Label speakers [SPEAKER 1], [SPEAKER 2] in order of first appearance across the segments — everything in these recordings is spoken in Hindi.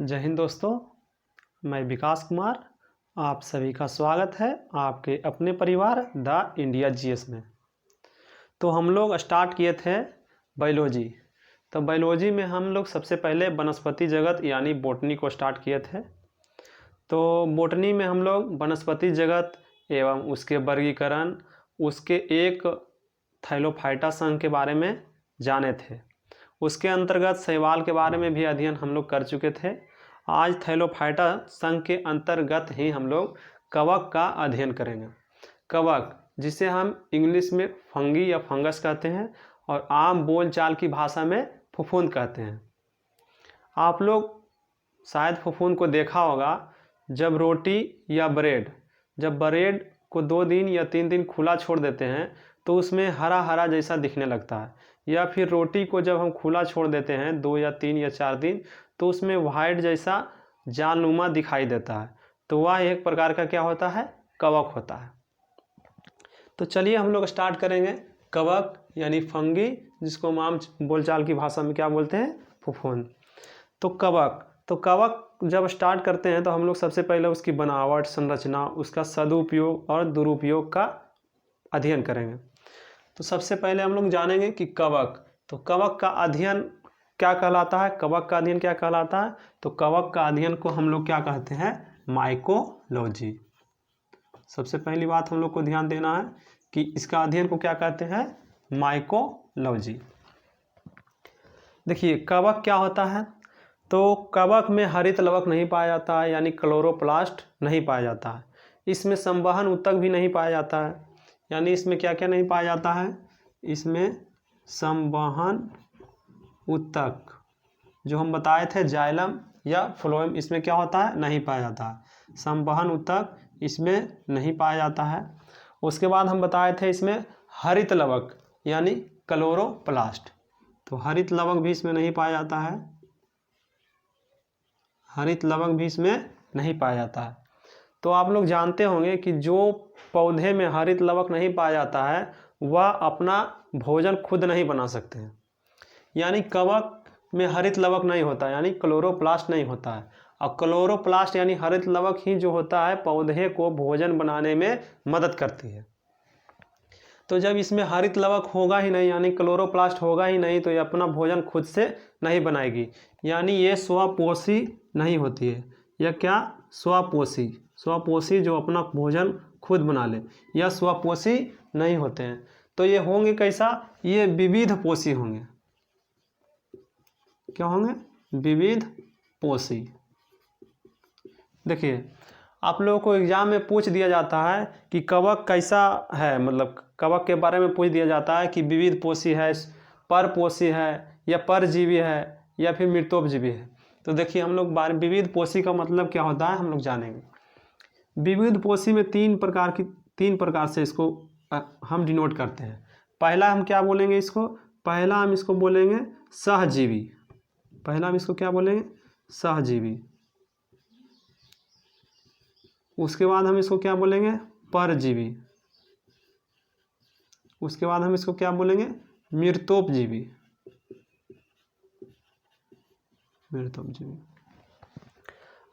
[SPEAKER 1] जय हिंद दोस्तों, मैं विकास कुमार। आप सभी का स्वागत है आपके अपने परिवार द इंडिया जीएस में। तो हम लोग स्टार्ट किए थे बायोलॉजी। तो बायोलॉजी में हम लोग सबसे पहले वनस्पति जगत यानी बोटनी को स्टार्ट किए थे। तो बोटनी में हम लोग वनस्पति जगत एवं उसके वर्गीकरण, उसके एक थैलोफाइटा संघ के बारे में जाने थे। उसके अंतर्गत शैवाल के बारे में भी अध्ययन हम लोग कर चुके थे। आज थैलोफाइटा संघ के अंतर्गत ही हम लोग कवक का अध्ययन करेंगे। कवक, जिसे हम इंग्लिश में फंगी या फंगस कहते हैं और आम बोलचाल की भाषा में फफूंद कहते हैं। आप लोग शायद फफूंद को देखा होगा। जब रोटी या जब ब्रेड को 2 दिन या 3 दिन खुला छोड़ देते हैं तो उसमें हरा हरा जैसा दिखने लगता है, या फिर रोटी को जब हम खुला छोड़ देते हैं 2 या 3 या 4 दिन तो उसमें वाइट जैसा जालनुमा दिखाई देता है। तो वह एक प्रकार का क्या होता है? कवक होता है। तो चलिए हम लोग स्टार्ट करेंगे। कवक यानी फंगी, जिसको हम आम बोलचाल की भाषा में क्या बोलते हैं? फफूंद। तो कवक जब स्टार्ट करते हैं तो हम लोग सबसे पहले उसकी बनावट, संरचना, उसका सदुपयोग और दुरुपयोग का अध्ययन करेंगे। तो सबसे पहले हम लोग जानेंगे कि कवक, तो कवक का अध्ययन क्या कहलाता है? कवक का अध्ययन क्या कहलाता है? तो कवक का अध्ययन को हम लोग क्या कहते हैं? माइकोलॉजी। सबसे पहली बात हम लोग को ध्यान देना है कि इसका अध्ययन को क्या कहते हैं? माइकोलॉजी। देखिए कवक क्या होता है। तो कवक में हरित लवक नहीं पाया जाता है, यानी क्लोरोप्लास्ट नहीं पाया जाता है। इसमें संवहन ऊतक भी नहीं पाया जाता है, यानी इसमें क्या क्या नहीं पाया जाता है? इसमें संवहन ऊतक, जो हम बताए थे जाइलम या फ्लोएम, इसमें क्या होता है? नहीं पाया जाता है। संवहन ऊतक इसमें नहीं पाया जाता है। उसके बाद हम बताए थे इसमें हरित लवक यानी क्लोरोप्लास्ट, तो हरित लवक भी इसमें नहीं पाया जाता है। हरित लवक भी इसमें नहीं पाया जाता है। तो आप लोग जानते होंगे कि जो पौधे में हरित लवक नहीं पाया जाता है वह अपना भोजन खुद नहीं बना सकते हैं। यानी कवक में हरित लवक नहीं होता, यानी क्लोरोप्लास्ट नहीं होता है। और क्लोरोप्लास्ट यानी हरित लवक ही जो होता है पौधे को भोजन बनाने में मदद करती है। तो जब इसमें हरित लवक होगा ही नहीं, यानी क्लोरोप्लास्ट होगा ही नहीं, तो ये अपना भोजन खुद से नहीं बनाएगी, यानी ये स्वपोषी नहीं होती है। यह क्या? स्वपोषी जो अपना भोजन खुद बना ले, या स्वपोषी नहीं होते हैं। तो ये होंगे कैसा? ये विविध पोषी होंगे। क्या होंगे? विविध पोषी। देखिए आप लोगों को एग्जाम में पूछ दिया जाता है कि कवक कैसा है, मतलब कवक के बारे में पूछ दिया जाता है कि विविध पोषी है, परपोषी है, या परजीवी है, या फिर मृतोपजीवी है। तो देखिए हम लोग विविध पोषी का मतलब क्या होता है हम लोग जानेंगे। विविध पोषी में तीन प्रकार से इसको हम डिनोट करते हैं। पहला हम क्या बोलेंगे इसको? पहला हम इसको बोलेंगे सहजीवी। पहला हम इसको क्या बोलेंगे? सहजीवी। उसके बाद हम इसको क्या बोलेंगे? परजीवी। उसके बाद हम इसको क्या बोलेंगे? मृतोपजीवी।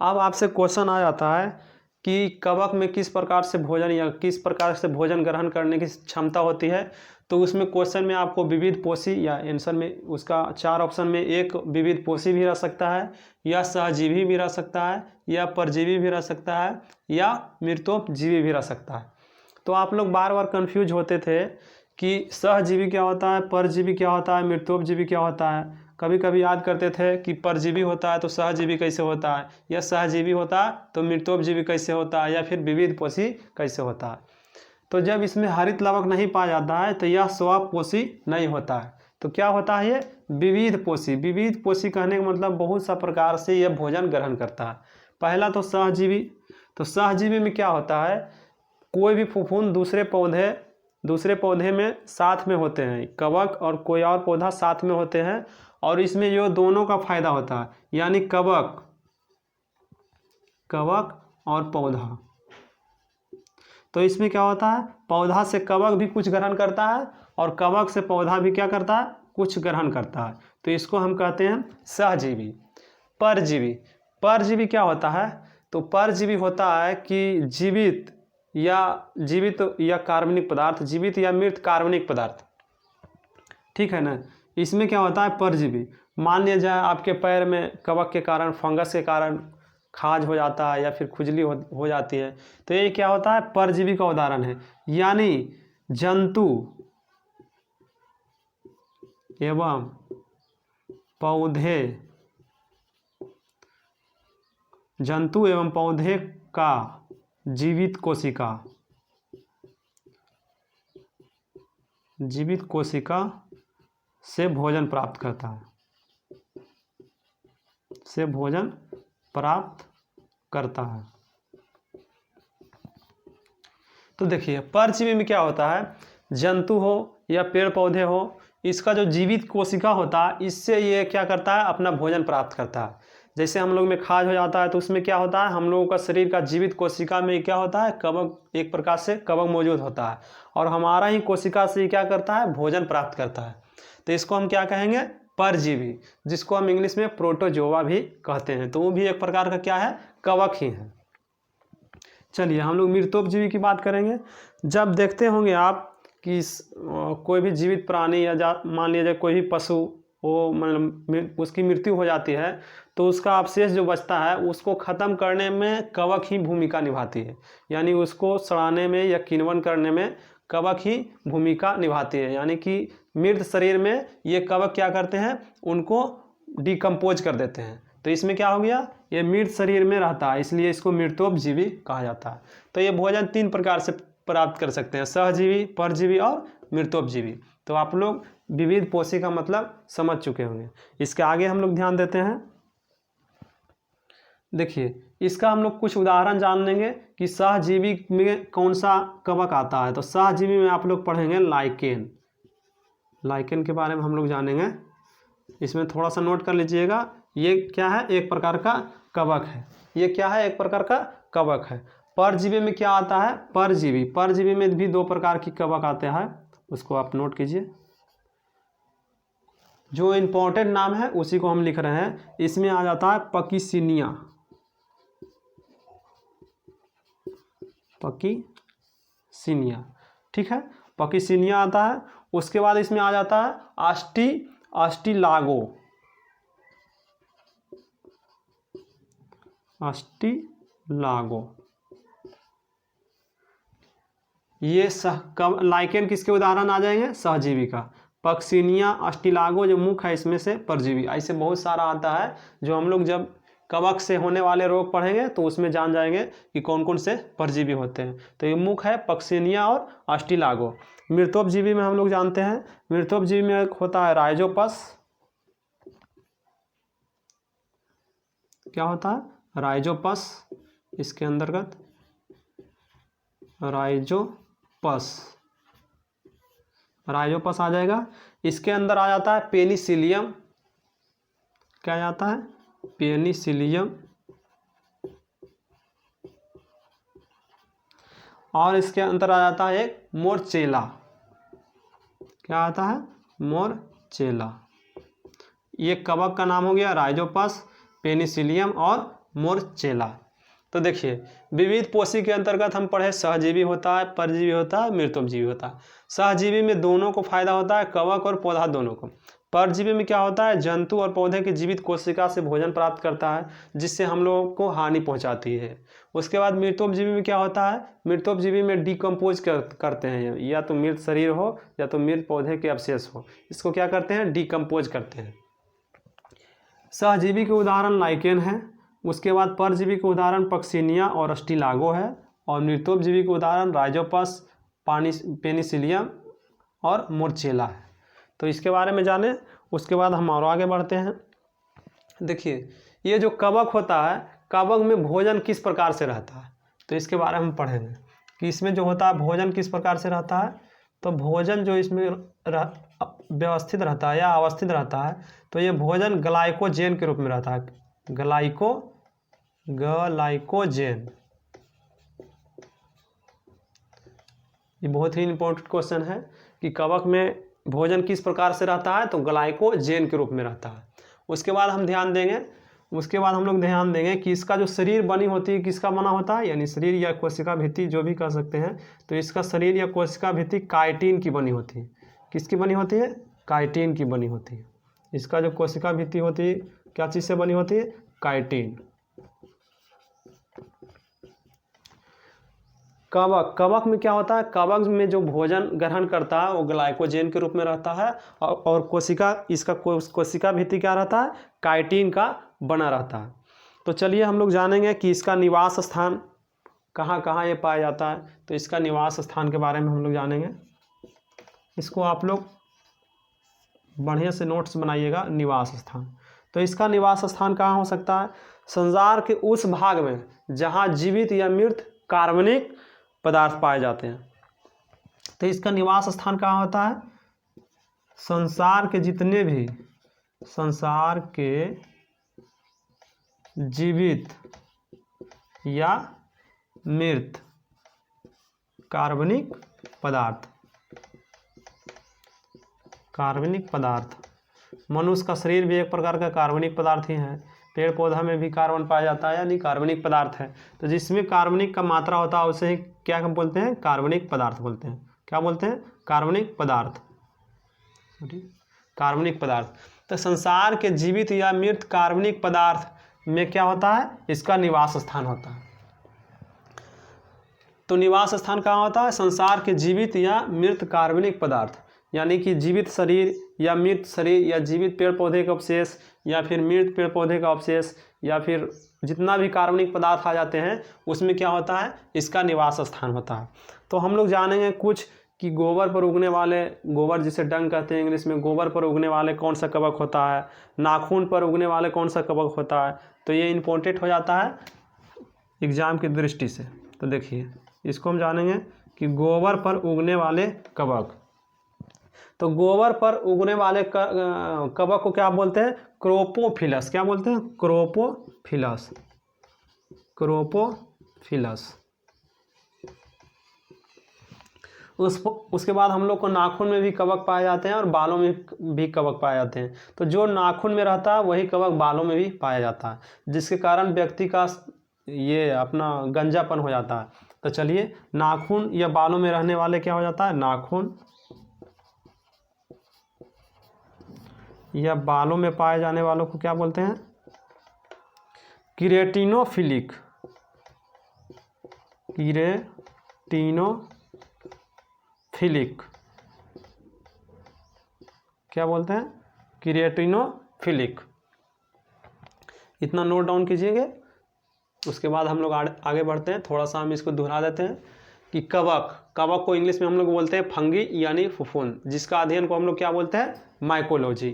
[SPEAKER 1] अब आपसे क्वेश्चन आ जाता है कि कवक में किस प्रकार से भोजन या किस प्रकार से भोजन ग्रहण करने की क्षमता होती है। तो उसमें क्वेश्चन में आपको विविध पोषी, या आंसर में उसका 4 ऑप्शन में एक विविध पोषी भी रह सकता है, या सहजीवी भी रह सकता है, या परजीवी भी रह सकता है, या मृतोपजीवी भी रह सकता है। तो आप लोग बार बार कंफ्यूज होते थे कि सहजीवी क्या होता है, परजीवी क्या होता है, मृतोपजीवी क्या होता है। कभी कभी याद करते थे कि परजीवी होता है तो सहजीवी कैसे होता है, या सहजीवी होता है तो मृतोपजीवी कैसे होता है, या फिर विविध पोषी कैसे होता है। तो जब इसमें हरित लवक नहीं पाया जाता है तो यह स्वपोषी नहीं होता है। तो क्या होता है ये? विविध पोषी। विविध पोषी कहने का मतलब बहुत सा प्रकार से यह भोजन ग्रहण करता है। पहला तो सहजीवी। तो सहजीवी में क्या होता है? कोई भी फफूंद दूसरे पौधे में साथ में होते हैं। कवक और कोई और पौधा साथ में होते हैं, और इसमें जो दोनों का फायदा होता है, यानी कवक और पौधा। तो इसमें क्या होता है? पौधा से कवक भी कुछ ग्रहण करता है और कवक से पौधा भी क्या करता है? कुछ ग्रहण करता है। तो इसको हम कहते हैं सहजीवी। परजीवी। परजीवी क्या होता है? तो परजीवी होता है कि जीवित या कार्बनिक पदार्थ, जीवित या मृत कार्बनिक पदार्थ, ठीक है ना। इसमें क्या होता है? परजीवी। मान लिया जाए आपके पैर में कवक के कारण, फंगस के कारण खाज हो जाता है या फिर खुजली हो जाती है, तो ये क्या होता है? परजीवी का उदाहरण है। यानी जंतु एवं पौधे का जीवित कोशिका से भोजन प्राप्त करता है। तो देखिए परजीवी में क्या होता है? जंतु हो या पेड़ पौधे हो, इसका जो जीवित कोशिका होता है, इससे ये क्या करता है? अपना भोजन प्राप्त करता है। जैसे हम लोग में खाज हो जाता है तो उसमें क्या होता है? हम लोगों का शरीर का जीवित कोशिका में क्या होता है? कवक, एक प्रकार से कवक मौजूद होता है, और हमारा ही कोशिका से क्या करता है? भोजन प्राप्त करता है। तो इसको हम क्या कहेंगे? परजीवी, जिसको हम इंग्लिश में प्रोटोजोआ भी कहते हैं। तो वो भी एक प्रकार का क्या है? कवक ही है। चलिए हम लोग मृतोपजीवी की बात करेंगे। जब देखते होंगे आप कि कोई भी जीवित प्राणी या मान लीजिए कोई भी पशु, वो मतलब उसकी मृत्यु हो जाती है, तो उसका अवशेष जो बचता है उसको ख़त्म करने में कवक ही भूमिका निभाती है। यानी उसको सड़ाने में या किण्वन करने में कवक ही भूमिका निभाती है। यानी कि मृत शरीर में ये कवक क्या करते हैं? उनको डिकम्पोज कर देते हैं। तो इसमें क्या हो गया? ये मृत शरीर में रहता है, इसलिए इसको मृतोपजीवी कहा जाता है। तो ये भोजन 3 प्रकार से प्राप्त कर सकते हैं: सहजीवी, परजीवी और मृतोपजीवी। तो आप लोग विविध पोषी का मतलब समझ चुके होंगे। इसके आगे हम लोग ध्यान देते हैं। देखिए इसका हम लोग कुछ उदाहरण जान लेंगे कि सहजीवी में कौन सा कवक आता है। तो सहजीवी में आप लोग पढ़ेंगे लाइकेन के बारे में हम लोग जानेंगे। इसमें थोड़ा सा नोट कर लीजिएगा, ये क्या है? एक प्रकार का कवक है। ये क्या है? एक प्रकार का कवक है। परजीवी में क्या आता है? परजीवी में भी 2 प्रकार की कवक आते हैं, उसको आप नोट कीजिए। जो इम्पोर्टेंट नाम है उसी को हम लिख रहे हैं। इसमें आ जाता है पकिसिनिया, ठीक है, पकिसिनिया आता है। उसके बाद इसमें आ जाता है अस्टिलागो। ये लाइकेन किसके उदाहरण आ जाएंगे? सहजीवी का। पक्सिनिया, अस्टिलागो जो मुख है इसमें से परजीवी। ऐसे बहुत सारा आता है जो हम लोग जब कवक से होने वाले रोग पढ़ेंगे तो उसमें जान जाएंगे कि कौन कौन से परजीवी होते हैं। तो ये मुख है पक्सिनिया और अस्टिलागो। मृतोपजीवी में हम लोग जानते हैं, मृतोपजीवी में एक होता है राइजोपस। क्या होता है? राइजोपस। इसके अंतर्गत राइजोपस आ जाएगा। इसके अंदर आ जाता है पेनिसिलियम। क्या जाता है? पेनिसिलियम। और इसके अंदर आ जाता है एक मोरचेला। क्या आता है? मोरचेला। ये कवक का नाम हो गया राइजोपस, पेनिसिलियम और मोरचेला। तो देखिए विविध पोषी के अंतर्गत हम पढ़े सहजीवी होता है, परजीवी होता है, मृतोपजीवी होता है। सहजीवी में दोनों को फायदा होता है, कवक और पौधा दोनों को। परजीवी में क्या होता है? जंतु और पौधे की जीवित कोशिका से भोजन प्राप्त करता है, जिससे हम लोगों को हानि पहुंचाती है। उसके बाद मृतोपजीवी में क्या होता है? मृतोपजीवी में डिकम्पोज करते हैं, या तो मृत शरीर हो या तो मृत पौधे के अवशेष हो, इसको क्या करते हैं? डिकम्पोज करते हैं। सहजीवी के उदाहरण लाइकेन है। उसके बाद परजीवी के उदाहरण पक्सिनिया और अस्टिलागो है, और मृतोपजीवी के उदाहरण राइजोपस, पेनिसिलियम और मोरचेला है। तो इसके बारे में जाने, उसके बाद हम और आगे बढ़ते हैं। देखिए ये जो कवक होता है, कवक में भोजन किस प्रकार से रहता है, तो इसके बारे में हम पढ़ेंगे कि इसमें जो होता है भोजन किस प्रकार से रहता है। तो भोजन जो इसमें व्यवस्थित रहता है या अवस्थित रहता है, तो ये भोजन ग्लाइकोजेन के रूप में रहता है। ग्लाइकोजेन, ये बहुत ही इंपॉर्टेंट क्वेश्चन है कि कवक में भोजन किस प्रकार से रहता है, तो ग्लाइकोजेन के रूप में रहता है। उसके बाद हम ध्यान देंगे उसके बाद हम लोग ध्यान देंगे कि इसका जो शरीर बनी होती है किसका बना होता है, यानी शरीर या कोशिका भित्ति जो भी कह सकते हैं। तो इसका शरीर या कोशिका भित्ति काइटिन की बनी होती है। किसकी बनी होती है? काइटिन की बनी होती है। इसका जो कोशिका भित्ति होती है क्या चीज़ से बनी होती है? काइटिन। कवक, कवक में क्या होता है? कवक में जो भोजन ग्रहण करता है वो ग्लाइकोजन के रूप में रहता है और कोशिका, इसका कोशिका भित्ति क्या रहता है? काइटिन का बना रहता है। तो चलिए हम लोग जानेंगे कि इसका निवास स्थान कहाँ कहाँ ये पाया जाता है। तो इसका निवास स्थान के बारे में हम लोग जानेंगे। इसको आप लोग बढ़िया से नोट्स बनाइएगा। निवास स्थान, तो इसका निवास स्थान कहाँ हो सकता है? संसार के उस भाग में जहाँ जीवित या मृत कार्बनिक पदार्थ पाए जाते हैं। तो इसका निवास स्थान कहाँ होता है? संसार के जितने भी, संसार के जीवित या मृत कार्बनिक पदार्थ, कार्बनिक पदार्थ। मनुष्य का शरीर भी एक प्रकार का कार्बनिक पदार्थ ही है। पेड़ पौधा में भी कार्बन पाया जाता है, यानी कार्बनिक पदार्थ है। तो जिसमें कार्बनिक का मात्रा होता है उसे क्या बोलते हैं? कार्बनिक पदार्थ बोलते हैं। क्या बोलते हैं? कार्बनिक पदार्थ, कार्बनिक पदार्थ। तो संसार के जीवित या मृत कार्बनिक पदार्थ में क्या होता है? इसका निवास स्थान होता है। तो निवास स्थान कहाँ होता है? संसार के जीवित या मृत कार्बनिक पदार्थ, यानी कि जीवित शरीर या मृत शरीर या जीवित पेड़ पौधे का अवशेष या फिर मृत पेड़ पौधे का अवशेष या फिर जितना भी कार्बनिक पदार्थ आ जाते हैं उसमें क्या होता है? इसका निवास स्थान होता है। तो हम लोग जानेंगे कुछ कि गोबर पर उगने वाले, गोबर जिसे डंग कहते हैं इंग्लिश में, गोबर पर उगने वाले कौन सा कवक होता है, नाखून पर उगने वाले कौन सा कवक होता है। तो ये इम्पोर्टेंट हो जाता है एग्जाम की दृष्टि से। तो देखिए इसको हम जानेंगे कि गोबर पर उगने वाले कवक। तो गोबर पर उगने वाले कवक को क्या बोलते हैं? क्रोपोफिलस। क्या बोलते हैं? क्रोपोफिलस, क्रोपोफिलस। उसके बाद हम लोग को नाखून में भी कवक पाए जाते हैं और बालों में भी कवक पाए जाते हैं। तो जो नाखून में रहता है वही कवक बालों में भी पाया जाता है, जिसके कारण व्यक्ति का ये अपना गंजापन हो जाता है। तो चलिए, नाखून या बालों में रहने वाले क्या हो जाता है? नाखून या बालों में पाए जाने वालों को क्या बोलते हैं? कीरेटिनोफिलिक, कीरेटिनोफिलिक। क्या बोलते हैं? कीरेटिनोफिलिक। इतना नोट डाउन कीजिएगा। उसके बाद हम लोग आगे बढ़ते हैं। थोड़ा सा हम इसको दोहरा देते हैं कि कवक, कवक को इंग्लिश में हम लोग बोलते हैं फंगी यानी फफूंद, जिसका अध्ययन को हम लोग क्या बोलते हैं? माइकोलॉजी।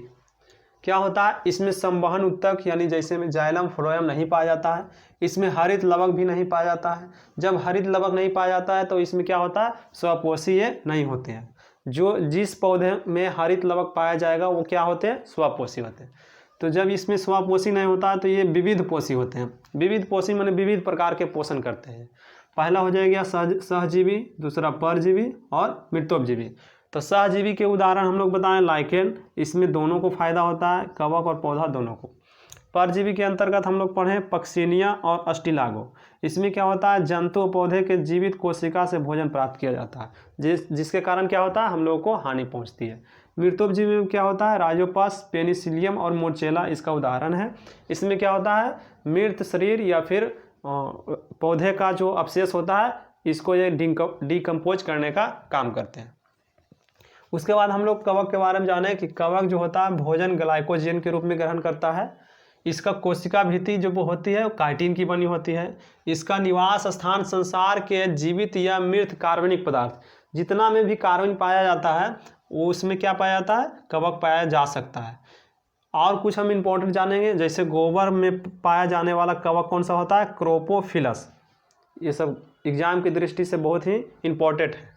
[SPEAKER 1] क्या होता है? इसमें संवहन उत्तक यानी जैसे में जाइलम फ्लोएम नहीं पाया जाता है। इसमें हरित लवक भी नहीं पाया जाता है। जब हरित लवक नहीं पाया जाता है तो इसमें क्या होता है? स्वपोषीय नहीं होते हैं। जो जिस पौधे में हरित लवक पाया जाएगा वो क्या होते हैं? स्वपोषी होते हैं। तो जब इसमें स्वपोषी नहीं होता है तो ये विविध पोषी होते हैं। विविध पोषी माने विविध प्रकार के पोषण करते हैं। पहला हो जाएगा सहजीवी, दूसरा परजीवी और मृतोपजीवी। तो सहजीवी के उदाहरण हम लोग बताएं, लाइकेन, इसमें दोनों को फायदा होता है, कवक और पौधा दोनों को। परजीवी के अंतर्गत हम लोग पढ़ें पक्सिनिया और अस्टिलागो। इसमें क्या होता है? जंतु और पौधे के जीवित कोशिका से भोजन प्राप्त किया जाता है, जिसके कारण क्या होता है? हम लोगों को हानि पहुंचती है। मृतोपजीवी में क्या होता है? राइजोपस, पेनिसिलियम और मोर्चेला इसका उदाहरण है। इसमें क्या होता है? मृत शरीर या फिर पौधे का जो अवशेष होता है इसको ये डिकम्पोज करने का काम करते हैं। उसके बाद हम लोग कवक के बारे में जाने कि कवक जो होता है भोजन ग्लाइकोजन के रूप में ग्रहण करता है। इसका कोशिका भित्ति जो वो होती है वो काइटिन की बनी होती है। इसका निवास स्थान संसार के जीवित या मृत कार्बनिक पदार्थ, जितना में भी कार्बन पाया जाता है वो उसमें क्या पाया जाता है? कवक पाया जा सकता है। और कुछ हम इम्पोर्टेंट जानेंगे, जैसे गोबर में पाया जाने वाला कवक कौन सा होता है? क्रोपोफिलस। ये सब एग्जाम की दृष्टि से बहुत ही इम्पोर्टेंट है।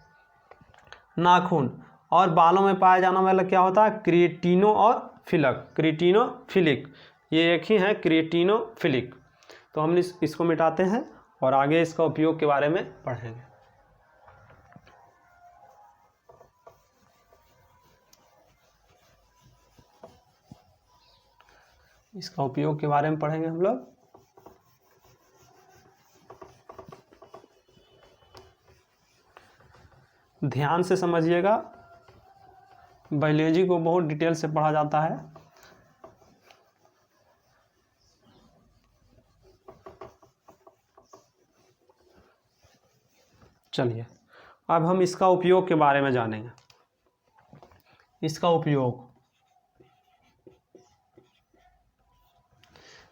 [SPEAKER 1] नाखून और बालों में पाया जाने वाला क्या होता है? क्रिएटिनो और फिलक, क्रिएटिनोफिलिक। ये एक ही है, क्रिएटिनोफिलिक। तो हम इसको मिटाते हैं और आगे इसका उपयोग के बारे में पढ़ेंगे। इसका उपयोग के बारे में पढ़ेंगे हम लोग। ध्यान से समझिएगा, बायोलॉजी को बहुत डिटेल से पढ़ा जाता है। चलिए अब हम इसका उपयोग के बारे में जानेंगे। इसका उपयोग,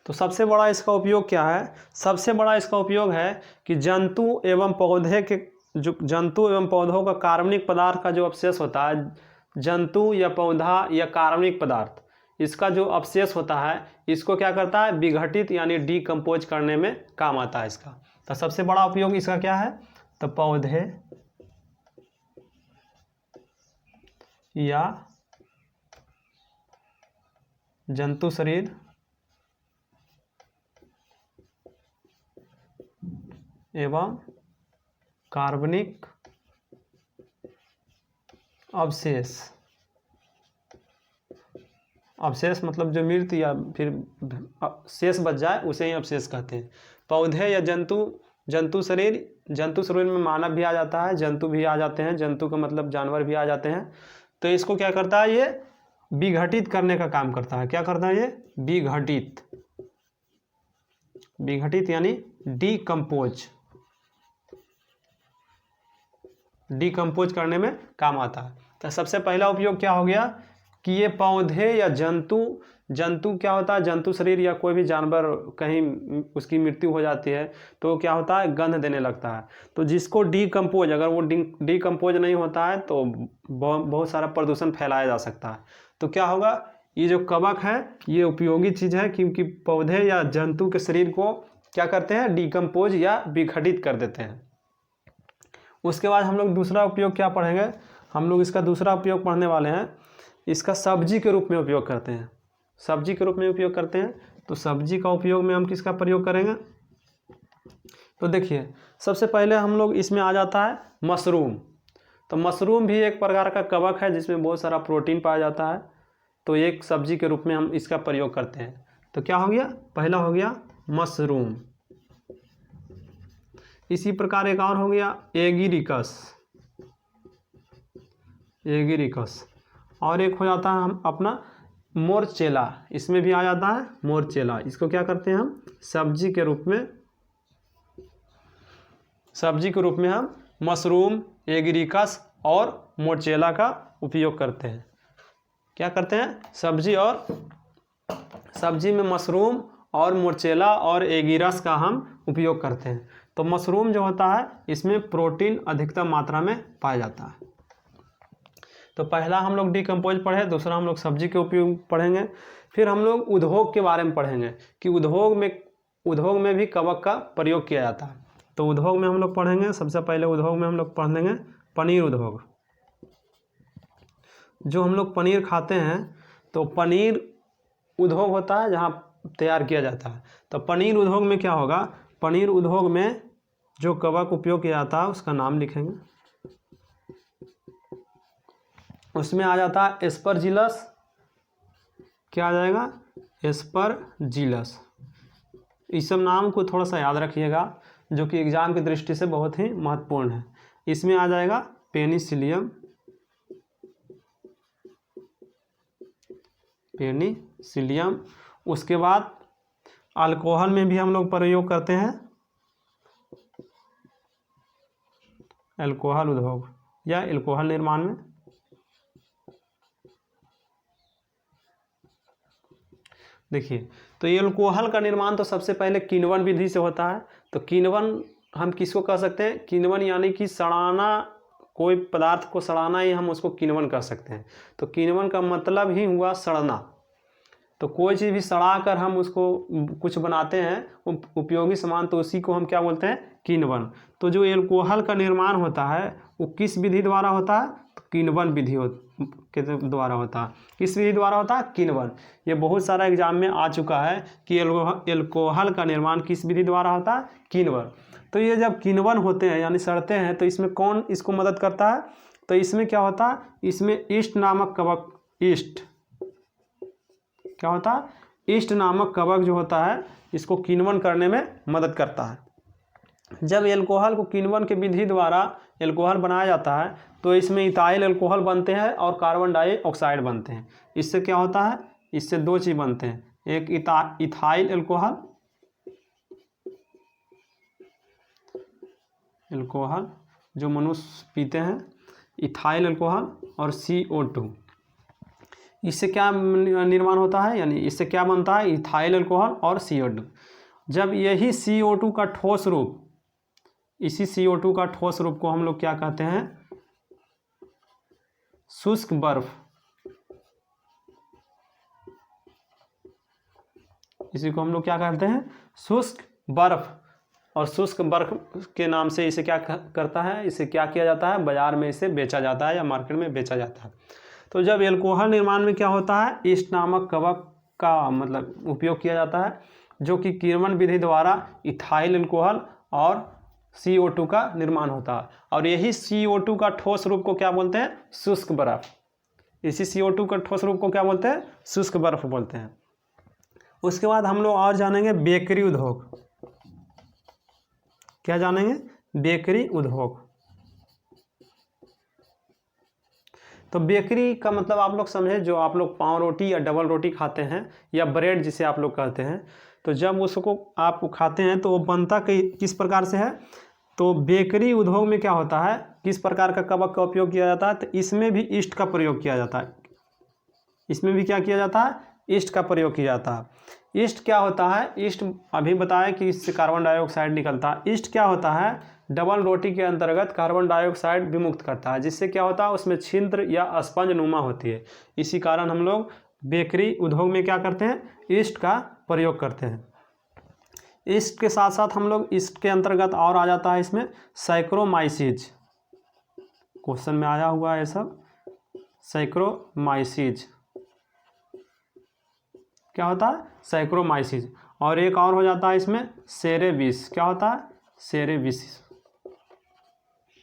[SPEAKER 1] तो सबसे बड़ा इसका उपयोग क्या है? सबसे बड़ा इसका उपयोग है कि जंतु एवं पौधे के जो जंतु एवं पौधों का कार्बनिक पदार्थ का जो अवशेष होता है, जंतु या पौधा या कार्बनिक पदार्थ, इसका जो अवशेष होता है इसको क्या करता है? विघटित यानी डीकम्पोज करने में काम आता है इसका। तो सबसे बड़ा उपयोग इसका क्या है? तो पौधे या जंतु शरीर एवं कार्बनिक अवशेष, अवशेष मतलब जो मृत या फिर शेष बच जाए उसे ही अवशेष कहते हैं। पौधे या जंतु शरीर में मानव भी आ जाता है, जंतु भी आ जाते हैं, जंतु का मतलब जानवर भी आ जाते हैं। तो इसको क्या करता है? ये विघटित करने का काम करता है। क्या करता है ये? विघटित यानी डीकम्पोज करने में काम आता है। तो सबसे पहला उपयोग क्या हो गया कि ये पौधे या जंतु क्या होता है? जंतु शरीर या कोई भी जानवर कहीं उसकी मृत्यु हो जाती है तो क्या होता है? गंध देने लगता है। तो जिसको डीकम्पोज, अगर वो डीकम्पोज नहीं होता है तो बहुत सारा प्रदूषण फैलाया जा सकता है। तो क्या होगा? ये जो कवक है ये उपयोगी चीज़ है, क्योंकि पौधे या जंतु के शरीर को क्या करते हैं? डीकम्पोज या विघटित कर देते हैं। उसके बाद हम लोग दूसरा उपयोग क्या पढ़ेंगे? हम लोग इसका दूसरा उपयोग पढ़ने वाले हैं। इसका सब्जी के रूप में उपयोग करते हैं। सब्जी के रूप में उपयोग करते हैं। तो सब्जी का उपयोग में हम किसका प्रयोग करेंगे? तो देखिए, सबसे पहले हम लोग इसमें आ जाता है मशरूम। तो मशरूम भी एक प्रकार का कवक है जिसमें बहुत सारा प्रोटीन पाया जाता है। तो एक सब्जी के रूप में हम इसका प्रयोग करते हैं। तो क्या हो गया? पहला हो गया मशरूम। इसी प्रकार एक और हो गया एगिरिकस, और एक हो जाता है हम अपना मोरचेला। इसमें भी आ जाता है मोरचेला। इसको क्या करते हैं? हम सब्जी के रूप में हम मशरूम, एगिरिकस और मोरचेला का उपयोग करते हैं। क्या करते हैं? सब्जी में मशरूम और मोरचेला और एगिरस का हम उपयोग करते हैं। तो मशरूम जो होता है इसमें प्रोटीन अधिकतम मात्रा में पाया जाता है। तो पहला हम लोग डीकम्पोज पढ़े, दूसरा हम लोग सब्जी के उपयोग पढ़ेंगे। फिर हम लोग उद्योग के बारे में पढ़ेंगे कि उद्योग में भी कवक का प्रयोग किया जाता है। तो उद्योग में हम लोग पढ़ेंगे, सबसे पहले उद्योग में हम लोग पढ़ लेंगे पनीर उद्योग। जो हम लोग पनीर खाते हैं तो पनीर उद्योग होता है जहाँ तैयार किया जाता है। तो पनीर उद्योग में क्या होगा? पनीर उद्योग में जो कवक उपयोग किया जाता है उसका नाम लिखेंगे। उसमें आ जाता है एस्परजिलस। क्या आ जाएगा? एस्परजिलस। इस सब नाम को थोड़ा सा याद रखिएगा जो कि एग्जाम की दृष्टि से बहुत ही महत्वपूर्ण है। इसमें आ जाएगा पेनिसिलियम। उसके बाद अल्कोहल में भी हम लोग प्रयोग करते हैं, अल्कोहल उद्योग या अल्कोहल निर्माण में। देखिए, तो ये अल्कोहल का निर्माण तो सबसे पहले किण्वन विधि से होता है। तो किण्वन हम किसको कह सकते हैं? किण्वन यानी कि सड़ाना, कोई पदार्थ को सड़ाना ही हम उसको किण्वन कह सकते हैं। तो किण्वन का मतलब ही हुआ सड़ना। तो कोई चीज़ भी सड़ा कर हम उसको कुछ बनाते हैं उपयोगी सामान, तो उसी को हम क्या बोलते हैं? किण्वन। तो जो अल्कोहल का निर्माण होता है वो किस विधि द्वारा होता है? तो किण्वन विधि के द्वारा होता है। किस विधि द्वारा होता है? किण्वन। ये बहुत सारा एग्जाम में आ चुका है कि अल्कोहल का निर्माण किस विधि द्वारा होता है? किण्वन। तो ये जब किण्वन होते हैं यानी सड़ते हैं तो इसमें कौन इसको मदद करता है? तो इसमें क्या होता है? इसमें ईस्ट नामक कवक, ईस्ट क्या होता है? ईस्ट नामक कवक जो होता है इसको किण्वन करने में मदद करता है। जब एल्कोहल को किण्वन के विधि द्वारा एल्कोहल बनाया जाता है तो इसमें इथाइल एल्कोहल बनते हैं और कार्बन डाइऑक्साइड बनते हैं। इससे क्या होता है, इससे दो चीज़ बनते हैं, एक इथाइल एल्कोहल जो मनुष्य पीते हैं, इथाइल एल्कोहल और CO2। इससे क्या निर्माण होता है, यानी इससे क्या बनता है, इथाइल एल्कोहल और CO2। जब यही CO2 का ठोस रूप, इसी CO2 का ठोस रूप को हम लोग क्या कहते हैं, शुष्क बर्फ, इसी को हम लोग क्या कहते हैं, शुष्क बर्फ। और शुष्क बर्फ के नाम से इसे क्या करता है, इसे क्या किया जाता है, बाजार में इसे बेचा जाता है या मार्केट में बेचा जाता है। तो जब एल्कोहल निर्माण में क्या होता है, ईस्ट नामक कवक का मतलब उपयोग किया जाता है, जो कि किण्वन विधि द्वारा इथाइल एल्कोहल और CO2 का निर्माण होता है। और यही CO2 का ठोस रूप को क्या बोलते हैं, शुष्क बर्फ। इसी CO2 का ठोस रूप को क्या बोलते हैं, शुष्क बर्फ बोलते हैं। उसके बाद हम लोग और जानेंगे बेकरी उद्योग। क्या जानेंगे, बेकरी उद्योग। तो बेकरी का मतलब आप लोग समझे, जो आप लोग पाव रोटी या डबल रोटी खाते हैं या ब्रेड जिसे आप लोग कहते हैं, तो जब उसको आप खाते हैं तो वो बनता किस प्रकार से है। तो बेकरी उद्योग में क्या होता है, किस प्रकार का कवक का उपयोग किया जाता है, तो इसमें भी ईस्ट का प्रयोग किया जाता है। इसमें भी क्या किया जाता है, ईस्ट का प्रयोग किया जाता है। ईस्ट क्या होता है, ईस्ट अभी बताया कि इससे कार्बन डाइऑक्साइड निकलता है। ईस्ट क्या होता है, डबल रोटी के अंतर्गत कार्बन डाइऑक्साइड विमुक्त करता है, जिससे क्या होता है, उसमें छिद्र या स्पंज नुमा होती है। इसी कारण हम लोग बेकरी उद्योग में क्या करते हैं, ईस्ट का प्रयोग करते हैं। ईस्ट के साथ साथ हम लोग ईस्ट के अंतर्गत और आ जाता है इसमें सैक्रोमाइसीज, क्वेश्चन में आया हुआ है सब। सैक्रोमाइसीज क्या होता है, सैक्रोमाइसीज। और एक और हो जाता है इसमें सेरेबिस। क्या होता है, सेरेबिस।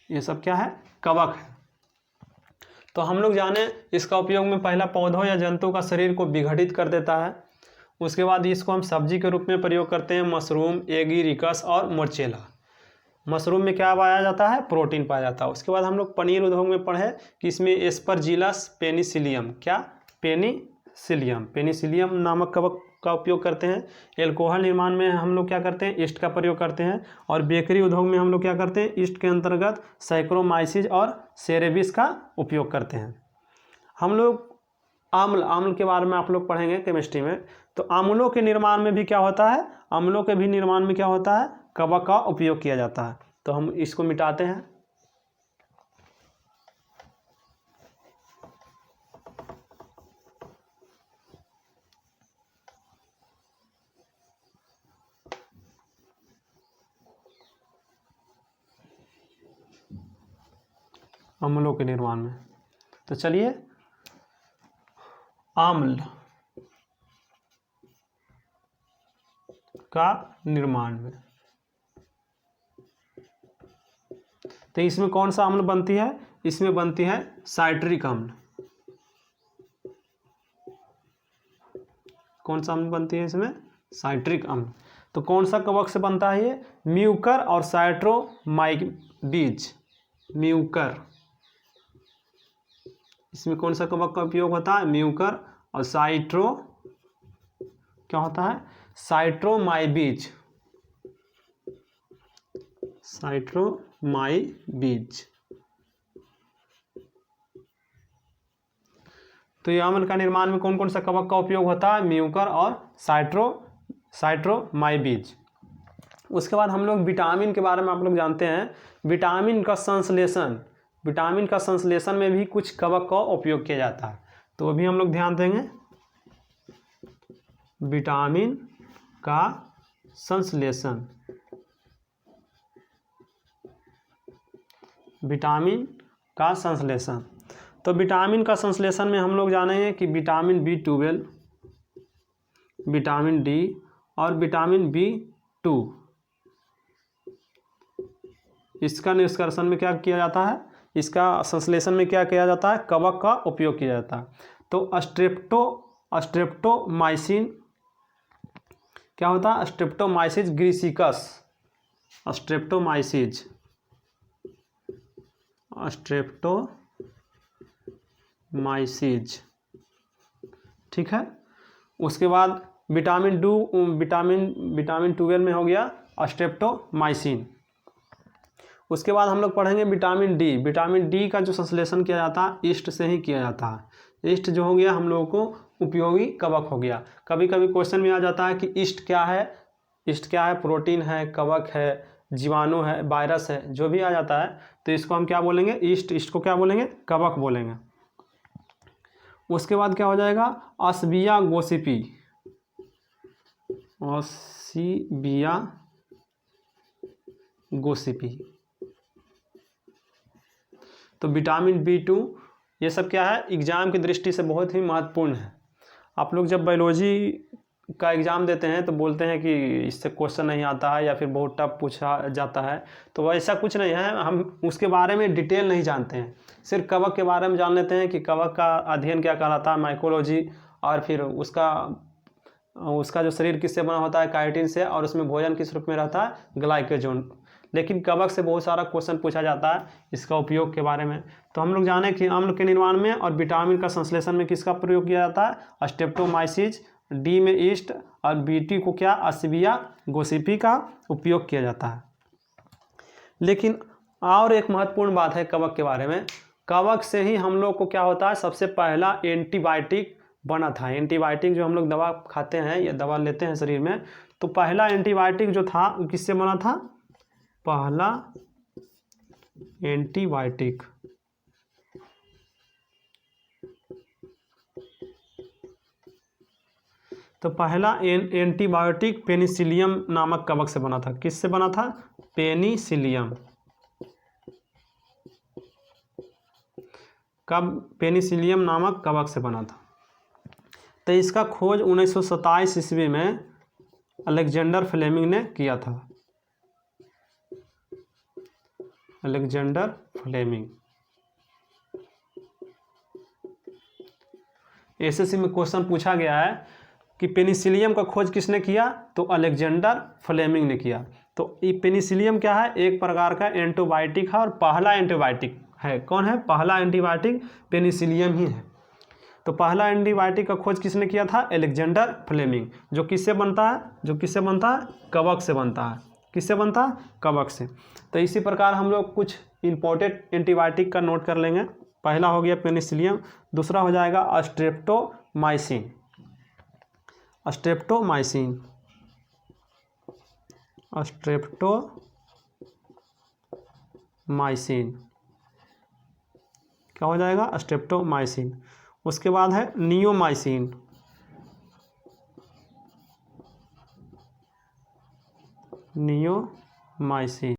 [SPEAKER 1] ये सब क्या है, कवक है। तो हम लोग जाने इसका उपयोग में पहला पौधों या जंतु का शरीर को विघटित कर देता है। उसके बाद इसको हम सब्जी के रूप में प्रयोग करते हैं, मशरूम, एगेरिकस और मोर्चेला। मशरूम में क्या पाया जाता है, प्रोटीन पाया जाता है। उसके बाद हम लोग पनीर उद्योग में पढ़े कि इसमें एस्परजिलस पेनिसिलियम, क्या, पेनिसिलियम नामक कवक का उपयोग करते हैं। एल्कोहल निर्माण में हम लोग क्या करते हैं, ईस्ट का प्रयोग करते हैं। और बेकरी उद्योग में हम लोग क्या करते हैं, ईस्ट के अंतर्गत सैक्रोमाइसीज और सेरेबिस का उपयोग करते हैं। हम लोग अम्ल के बारे में आप लोग पढ़ेंगे केमिस्ट्री में। तो अम्लों के निर्माण में भी क्या होता है, अम्लों के भी निर्माण में क्या होता है, कवक का उपयोग किया जाता है। तो हम इसको मिटाते हैं। अम्लों के निर्माण में, तो चलिए अम्ल का निर्माण में, तो इसमें कौन सा अम्ल बनती है, इसमें बनती है साइट्रिक अम्ल। कौन सा अम्ल बनती है इसमें, साइट्रिक अम्ल। तो कौन सा कवक से बनता है ये, म्यूकर और साइट्रोमाइबीज। म्यूकर, इसमें कौन सा कवक का उपयोग होता है, म्यूकर और क्या होता है, साइट्रोमाइबीज। साइट्रोमाइबीज। तो ये अम्ल का निर्माण में कौन कौन सा कवक का उपयोग होता है, म्यूकर और साइट्रोमाइबीज। उसके बाद हम लोग विटामिन के बारे में आप लोग जानते हैं। विटामिन का संश्लेषण में भी कुछ कवक का उपयोग किया जाता है, तो अभी हम लोग ध्यान देंगे। विटामिन का संश्लेषण, विटामिन का संश्लेषण। तो विटामिन का संश्लेषण में हम लोग जानेंगे कि विटामिन B12, विटामिन D और विटामिन B2, इसका निष्कर्षण में क्या किया जाता है, इसका संश्लेषण में क्या किया जाता है, कवक का उपयोग किया जाता है। तो स्ट्रेप्टोमाइसिन क्या होता है? स्ट्रेप्टोमाइसिस ग्रीसिकस, स्ट्रेप्टोमाइसिस, स्ट्रेप्टोमाइसिस, ठीक है। उसके बाद विटामिन 12 में हो गया स्ट्रेप्टोमाइसिन। उसके बाद हम लोग पढ़ेंगे विटामिन डी। विटामिन डी का जो संश्लेषण किया जाता है ईस्ट से ही किया जाता है। ईस्ट जो हो गया हम लोगों को उपयोगी कवक हो गया। कभी कभी क्वेश्चन में आ जाता है कि ईस्ट क्या है? ईस्ट क्या है? प्रोटीन है, कवक है, जीवाणु है, वायरस है, जो भी आ जाता है तो इसको हम क्या बोलेंगे? ईस्ट को क्या बोलेंगे? कवक बोलेंगे। उसके बाद क्या हो जाएगा? अस्बिया गोसिपी, ओसीबिया गोसिपी। तो विटामिन B2 ये सब क्या है? एग्जाम की दृष्टि से बहुत ही महत्वपूर्ण है। आप लोग जब बायोलॉजी का एग्ज़ाम देते हैं तो बोलते हैं कि इससे क्वेश्चन नहीं आता है या फिर बहुत टफ पूछा जाता है, तो ऐसा कुछ नहीं है। हम उसके बारे में डिटेल नहीं जानते हैं, सिर्फ कवक के बारे में जान लेते हैं कि कवक का अध्ययन क्या कहलाता है, माइकोलॉजी, और फिर उसका जो शरीर किससे बना होता है? काइटिन से, और उसमें भोजन किस रूप में रहता है? ग्लाइकोजन। लेकिन कवक से बहुत सारा क्वेश्चन पूछा जाता है इसका उपयोग के बारे में। तो हम लोग जाने कि अम्ल के निर्माण में और विटामिन का संश्लेषण में किसका प्रयोग किया जाता है? स्ट्रेप्टोमाइसिस, डी में ईस्ट, और बीटी को क्या? अस्बिया गोसिपी का उपयोग किया जाता है। लेकिन और एक महत्वपूर्ण बात है कवक के बारे में, कवक से ही हम लोग को क्या होता है? सबसे पहला एंटीबायोटिक बना था। एंटीबायोटिक जो हम लोग दवा खाते हैं या दवा लेते हैं शरीर में, तो पहला एंटीबायोटिक जो था वो किससे बना था? पहला एंटीबायोटिक एंटीबायोटिक पेनिसिलियम नामक कवक से बना था। किससे बना था? पेनिसिलियम। कब? पेनिसिलियम नामक कवक से बना था। तो इसका खोज 1927 ईस्वी में अलेक्जेंडर फ्लेमिंग ने किया था। Alexander Fleming. एसएससी में क्वेश्चन पूछा गया है कि पेनिसिलियम का खोज किसने किया? तो अलेक्जेंडर फ्लेमिंग ने किया। तो ये पेनिसिलियम क्या है? एक प्रकार का एंटीबायोटिक है और पहला एंटीबायोटिक है। कौन है? पहला एंटीबायोटिक पेनिसिलियम ही है। तो पहला एंटीबायोटिक का खोज किसने किया था? Alexander Fleming. जो किससे बनता है? कवक से बनता है। किससे बनता है? कवक से। तो इसी प्रकार हम लोग कुछ इंपॉर्टेंट एंटीबायोटिक का नोट कर लेंगे। पहला हो गया पेनिसिलियम, दूसरा हो जाएगा स्ट्रेप्टोमाइसिन। स्ट्रेप्टोमाइसिन क्या हो जाएगा? स्ट्रेप्टोमाइसिन। उसके बाद है नियोमाइसिन।